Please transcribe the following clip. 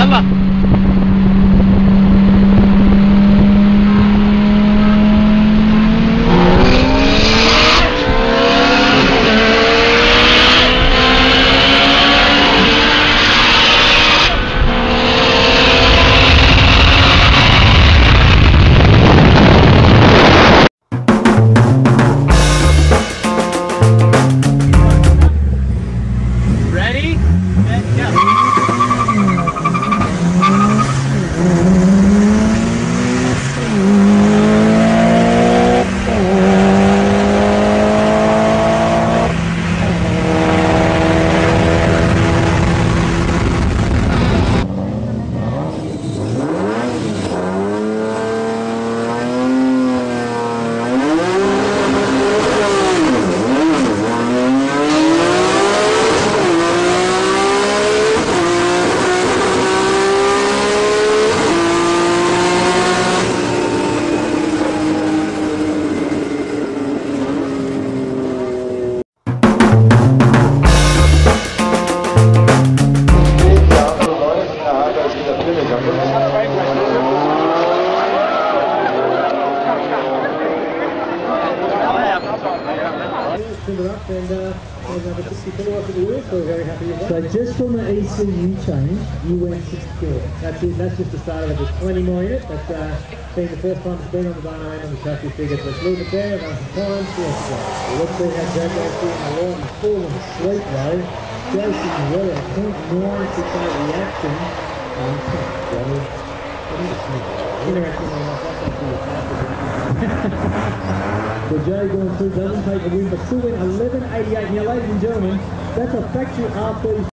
يلا. So just on the ECU change, you went 64. That's it. That's just the start of it. There's 20 more in it. That's been the first time it's been on the dyno end on the chassis figure. So let's leave it there. Run some times. Let's see how Jack goes through in the light and full and sleep though. Jason well at 0.968 reaction. So Joe going through doesn't take the win, but still win 11.88. Now, ladies and gentlemen, that's a factory R30.